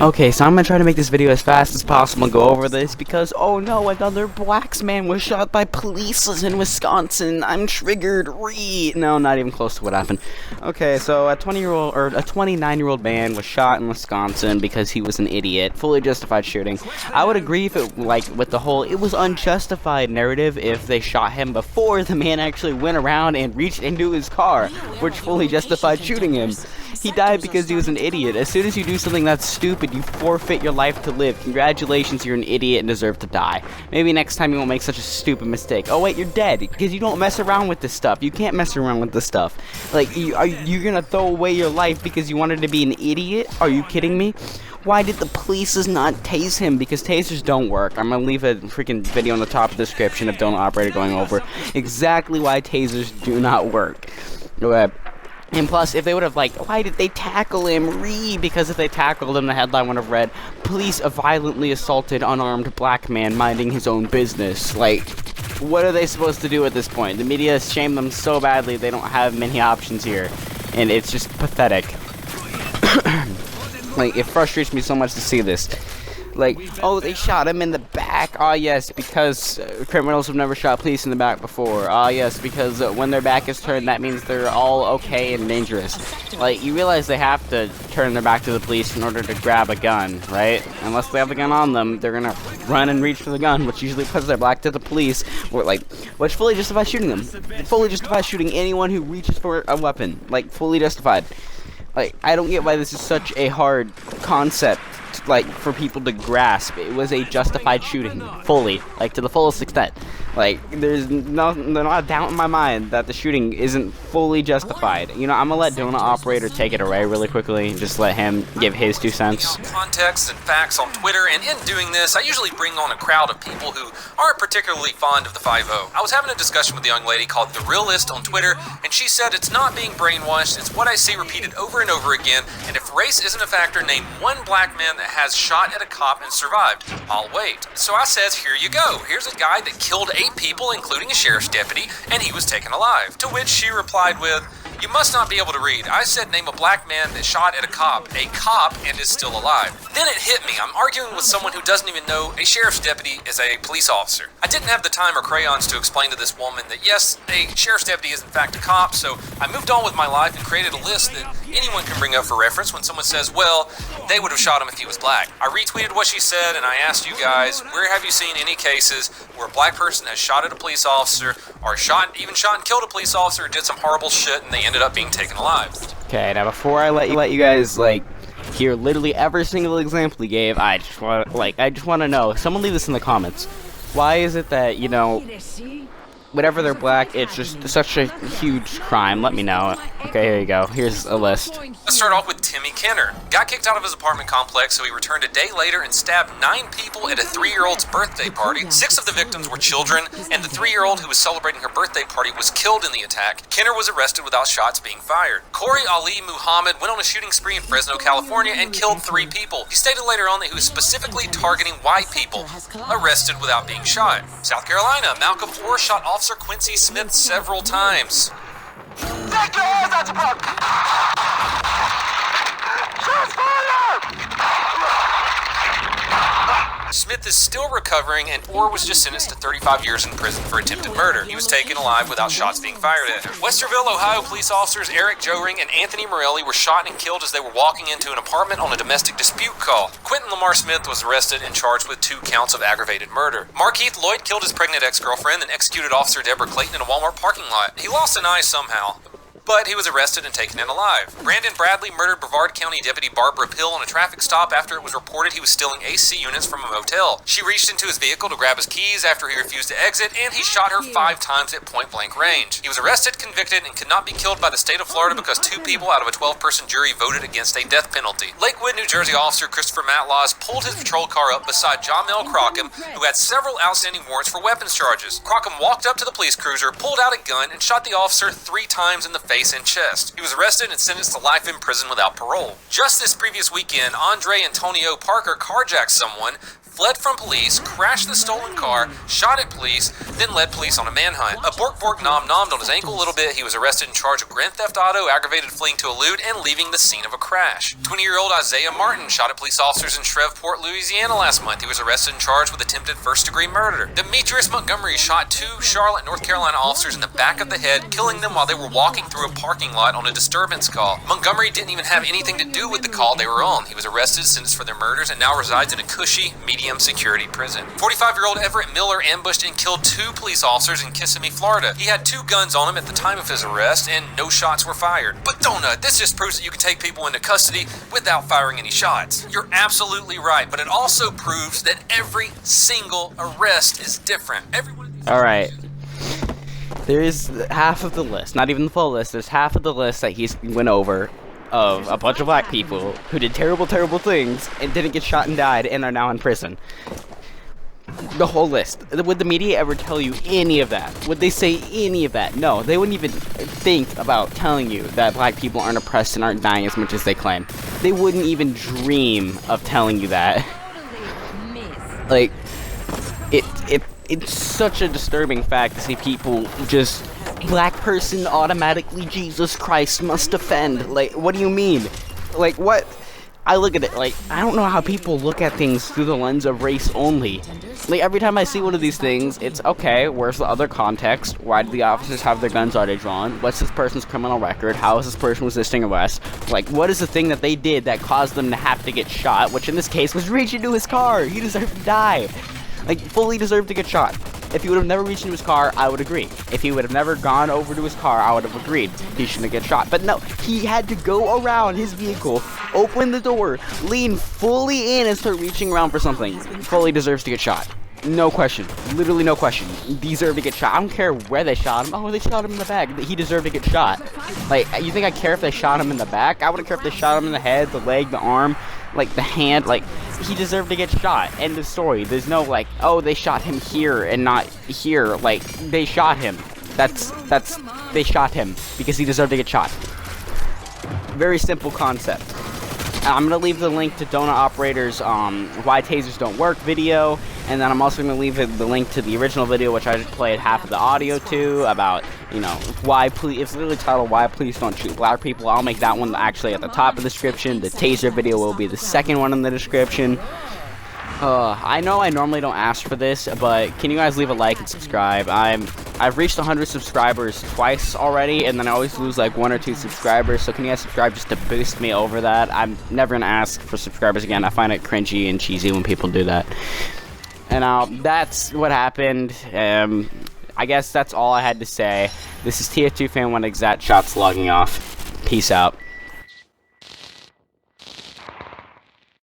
Okay, so I'm gonna try to make this video as fast as possible and go over this because, oh no, another black man was shot by PolIceS in Wisconsin. I'm triggered. No, not even close to what happened. Okay, so a 29-year-old man was shot in Wisconsin because he was an idiot. Fully justified shooting. I would agree if it, with the whole, it was unjustified narrative if they shot him before the man actually went around and reached into his car, which fully justified shooting him. He died because he was an idiot. As soon as you do something that's stupid, you forfeit your life to live. Congratulations, you're an idiot and deserve to die. Maybe next time you won't make such a stupid mistake. Oh wait, you're dead because you don't mess around with this stuff. You can't mess around with this stuff. Like, you're gonna throw away your life because you wanted to be an idiot? Are you kidding me? Why did the police not tase him? Because tasers don't work. I'm gonna leave a freaking video in the top of the description of Donut Operator going over exactly why tasers do not work. Okay. And plus, if they would have, why did they tackle him? Because if they tackled him, the headline would have read, police violently assaulted unarmed black man minding his own business. Like, what are they supposed to do at this point? The media has shamed them so badly, they don't have many options here. And it's just pathetic. Like, it frustrates me so much to see this. Like, oh, they shot him in the back. Ah, yes, because criminals have never shot police in the back before. Ah, yes, because when their back is turned, that means they're all okay and dangerous. Like, you realize they have to turn their back to the police in order to grab a gun, right? Unless they have the gun on them, they're gonna run and reach for the gun, which usually puts their back to the police, which fully justifies shooting them. Fully justifies shooting anyone who reaches for a weapon. Like, fully justified. Like, I don't get why this is such a hard concept, for people to grasp. It was a justified shooting, fully, to the fullest extent. Like, there's not a doubt in my mind that the shooting isn't fully justified. You know, I'm gonna let Donut Operator take it away really quickly, just let him give his 2 cents. Context and facts on Twitter, and in doing this, I usually bring on a crowd of people who aren't particularly fond of the 5-0. I was having a discussion with a young lady called The Realist on Twitter, and she said it's not being brainwashed, it's what I see repeated over and over again, and if race isn't a factor, name one black man that has shot at a cop and survived. I'll wait. So I says, here you go. Here's a guy that killed 8 people, including a sheriff's deputy, and he was taken alive. To which she replied with, you must not be able to read. I said name a black man that shot at a cop, and is still alive. Then it hit me. I'm arguing with someone who doesn't even know a sheriff's deputy is a police officer. I didn't have the time or crayons to explain to this woman that yes, a sheriff's deputy is in fact a cop, so I moved on with my life and created a list that anyone can bring up for reference when someone says, well, they would have shot him if he was black. I retweeted what she said and I asked you guys, where have you seen any cases where a black person has shot at a police officer or even shot and killed a police officer or did some horrible shit and they ended up being taken alive? Okay, now before I let you guys hear literally every single example he gave, I just want to know. Someone leave this in the comments. Why is it that, you know, whenever they're black, it's just such a huge crime? Let me know. Okay, here you go. Here's a list. Let's start off with Timmy Kenner. Got kicked out of his apartment complex, so he returned a day later and stabbed 9 people at a 3-year-old's birthday party. 6 of the victims were children, and the 3-year-old who was celebrating her birthday party was killed in the attack. Kenner was arrested without shots being fired. Corey Ali Muhammad went on a shooting spree in Fresno, California, and killed 3 people. He stated later on that he was specifically targeting white people. Arrested without being shot. South Carolina, Malcolm Orr shot Officer Quincy Smith several times. Take your hands out your pocket! Shots fired! Smith is still recovering, and Orr was just sentenced to 35 years in prison for attempted murder. He was taken alive without shots being fired at him. Westerville, Ohio police officers Eric Joring and Anthony Morelli were shot and killed as they were walking into an apartment on a domestic dispute call. Quentin Lamar Smith was arrested and charged with 2 counts of aggravated murder. Markeith Lloyd killed his pregnant ex-girlfriend and executed Officer Deborah Clayton in a Walmart parking lot. He lost an eye somehow, but he was arrested and taken in alive. Brandon Bradley murdered Brevard County Deputy Barbara Pill on a traffic stop after it was reported he was stealing AC units from a motel. She reached into his vehicle to grab his keys after he refused to exit, and he shot her 5 times at point-blank range. He was arrested, convicted, and could not be killed by the state of Florida because 2 people out of a 12-person jury voted against a death penalty. Lakewood, New Jersey officer Christopher Matlaws pulled his patrol car up beside Jamel Crockham, who had several outstanding warrants for weapons charges. Crockham walked up to the police cruiser, pulled out a gun, and shot the officer 3 times in the face and chest. He was arrested and sentenced to life in prison without parole. Just this previous weekend, Andre Antonio Parker carjacked someone, fled from police, crashed the stolen car, shot at police, then led police on a manhunt. A bork bork nom nommed on his ankle a little bit. He was arrested in charge of grand theft auto, aggravated fleeing to elude, and leaving the scene of a crash. 20-year-old Isaiah Martin shot at police officers in Shreveport, Louisiana last month. He was arrested and charged with attempted first-degree murder. Demetrius Montgomery shot 2 Charlotte, North Carolina officers in the back of the head, killing them while they were walking through a parking lot on a disturbance call. Montgomery didn't even have anything to do with the call they were on. He was arrested, sentenced for their murders, and now resides in a cushy, medium security prison. 45-year-old Everett Miller ambushed and killed 2 police officers in Kissimmee, Florida. He had 2 guns on him at the time of his arrest, and no shots were fired. But Donut, this just proves that you can take people into custody without firing any shots. You're absolutely right, but it also proves that every single arrest is different. Alright. There is half of the list, not even the full list, there's half of the list that he went over of a bunch of black people who did terrible, terrible things and didn't get shot and died and are now in prison. The whole list. Would the media ever tell you any of that? Would they say any of that? No, they wouldn't even think about telling you that black people aren't oppressed and aren't dying as much as they claim. They wouldn't even dream of telling you that. Like, it's such a disturbing fact to see people just, black person automatically Jesus Christ must offend. Like, what do you mean? Like, what? I look at it like, I don't know how people look at things through the lens of race only. Like, every time I see one of these things, it's, okay, where's the other context? Why do the officers have their guns already drawn? What's this person's criminal record? How is this person resisting arrest? Like, what is the thing that they did that caused them to have to get shot? Which in this case was reach into his car. He deserved to die. Like, fully deserved to get shot. If he would have never reached into his car, I would agree. If he would have never gone over to his car, I would have agreed. He shouldn't get shot. But no, he had to go around his vehicle, open the door, lean fully in and start reaching around for something. Fully deserves to get shot. No question. Literally no question. Deserved to get shot. I don't care where they shot him. Oh, they shot him in the back. He deserved to get shot. Like, you think I care if they shot him in the back? I wouldn't care if they shot him in the head, the leg, the arm, like the hand. Like, he deserved to get shot. End of story. There's no, like, oh, they shot him here and not here. Like, they shot him. They shot him because he deserved to get shot. Very simple concept. I'm going to leave the link to Donut Operator's Why Tasers Don't Work video, and then I'm also going to leave the link to the original video, which I just played half of the audio to, about, you know, it's literally titled Why Police Don't Shoot Black People. I'll make that one actually at the top of the description. The taser video will be the second one in the description. I know I normally don't ask for this, but can you guys leave a like and subscribe? I've reached 100 subscribers twice already, and then I always lose like 1 or 2 subscribers, so can you guys subscribe just to boost me over that? I'm never gonna ask for subscribers again. I find it cringy and cheesy when people do that. And that's what happened. I guess that's all I had to say. This is TF2 Fan 1 Exact Shots logging off. Peace out.